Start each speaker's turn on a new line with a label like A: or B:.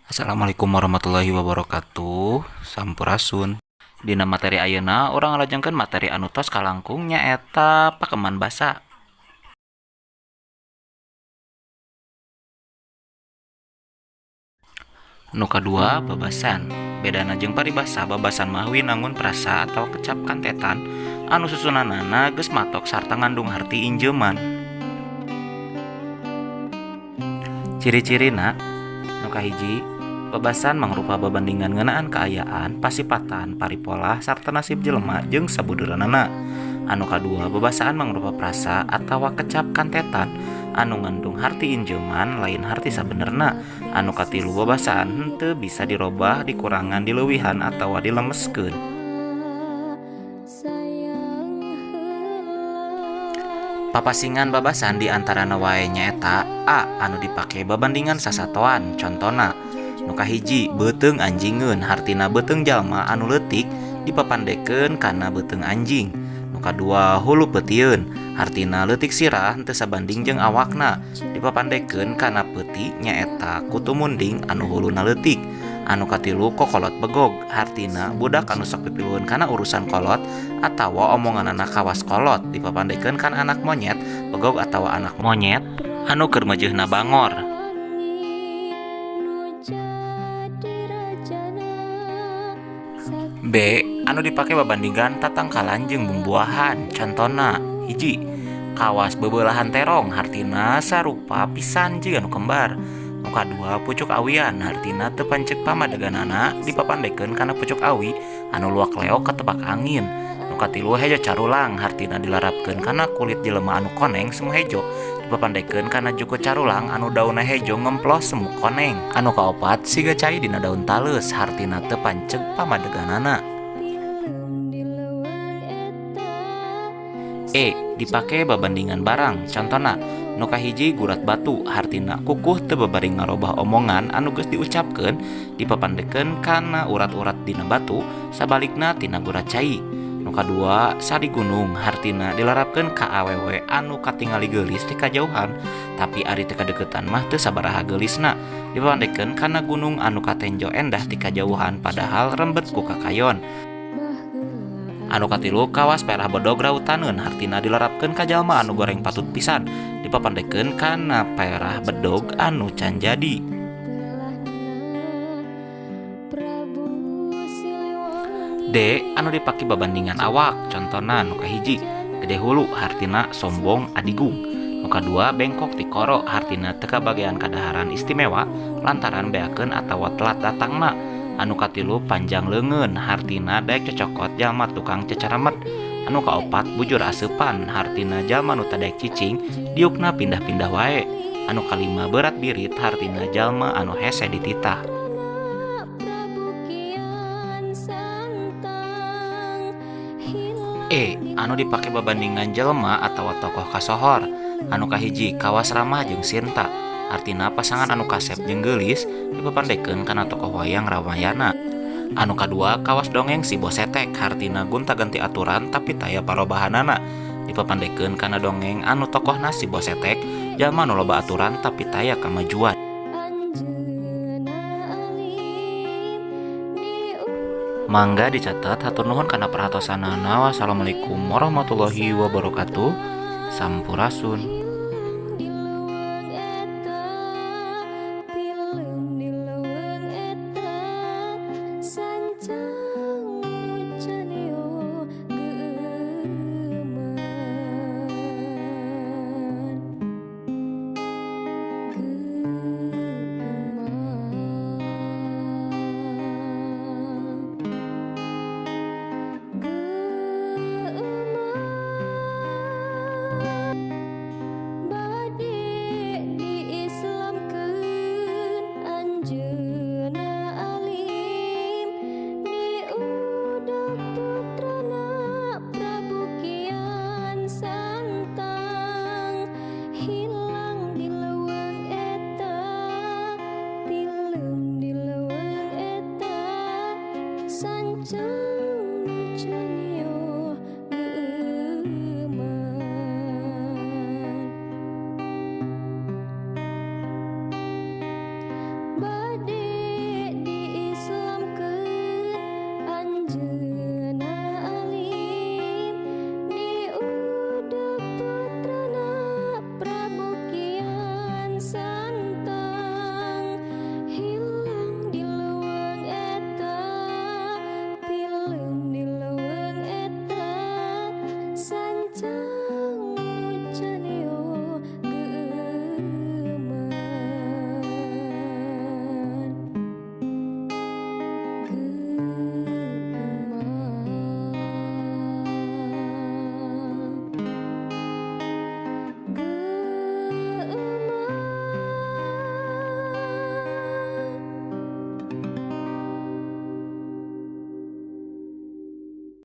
A: Assalamualaikum warahmatullahi wabarakatuh. Sampurasun. Dina materi ayeuna urang ngalajengkeun materi anu tos kalangkung nyaeta pakeman basa. Nu kadua babasan. Bedana jeung paribasa, babasan mah winangun prasa atawa kecap kantetan anu susunanana geus matok sarta ngandung harti injeuman. Ciri-cirina nu kahiji, babasan mangrupa babandingan ngeunaan kaayaan, pasipatan, paripolah, sarta nasib jelema jeung sabuduranana. Anu kadua, babasaan mangrupa prasa atawa kecap kantetan anu ngandung harti injeuman lain harti sabenerna. Anu katilu, babasaan henteu bisa dirobah, dikurangan, dileuwihan atawa dilemeskeun. Papasingan babasan di antarana wae nyaeta A. Anu dipake babandingan sasatoan. Contona, nu kahiji beuteung anjingeun, hartina beuteung jalma anu leutik dipapandekeun kana beuteung anjing. Nu kadua hulu peutieun, hartina leutik sirah henteu sabanding jeung awakna dipapandekeun kana peuti nyaeta kutu munding anu huluna leutik. Anu katilu kokolot begog, hartina budak anu sok pipilueun kana urusan kolot atawa omonganana kawas kolot dipapandekeun kana anak monyet begog atawa anak monyet anu keur meujeuhna bangor. B. Anu dipake babandingkan tatangkalan jeung bumbuahan. Contona, hiji kawas bebeulahan terong, hartina sarupa pisan jeung anu kembar. Nu kadua pucuk awian, hartina teu pancek pamadeganana dipapandekeun kana pucuk awi anu luak leok katebak angin. Nu katilu hejo carulang, hartina dilarapkeun kana kulit jelema anu koneng semu hejo dipapandekeun kana juku carulang anu daunna hejo ngemplos semu koneng. Anu kaopat siga cai dina daun taleus, hartina teu pancek pamadeganana. E. Dipake babandingan barang. Contona, nu kahiji gurat batu, hartina kukuh teu babaring ngarobah omongan anu geus diucapkeun dipapandekeun kana urat-urat dina batu sabalikna tina gurat cai. Nu kadua sari gunung, hartina dilarapkeun ka awewe anu katingali geulis ti kajauhan tapi ari teu kadeuketan mah teu sabaraha geulisna dipapandekeun kana gunung anu katenjo endah ti kajauhan padahal rembet ku kakayon. Anu katilu kawas perah bedog rautaneun, hartina dilarapkeun ka jalma anu goreng patut pisan dipapandekeun kana perah bedog anu can jadi. D. Anu dipake babandingan awak. Contona, nu kahiji gede hulu, hartina sombong adigung. Nu kadua bengkok ti koro, hartina teu kabagean kadaharan istimewa lantaran beakeun atawa telat datangna. Anu katilu panjang leungeun, hartina daek cocokot jalma tukang cecaramet. Anu kaopat bujur aseupan, hartina jalma nu teu daek cicing diukna pindah-pindah wae. Anu kalima berat birit, hartina jalma anu hese dititah. E. Anu dipake babandingan jelema atawa tokoh kasohor. Anu kahiji kawas ramah jeung Sinta, artina pasangan anu kasep jeung geulis dipapandekeun kana tokoh wayang Ramayana. Anu kadua kawas dongeng si Bosetek, hartina gonta-ganti aturan tapi taya parobahanana dipapandekeun kana dongeng anu tokohna si Bosetek jalma nu loba aturan tapi taya kamajuan. Mangga dicatat. Hatur nuhun kana perhatosanana. Wassalamualaikum warahmatullahi wabarakatuh. Sampurasun. Sanjang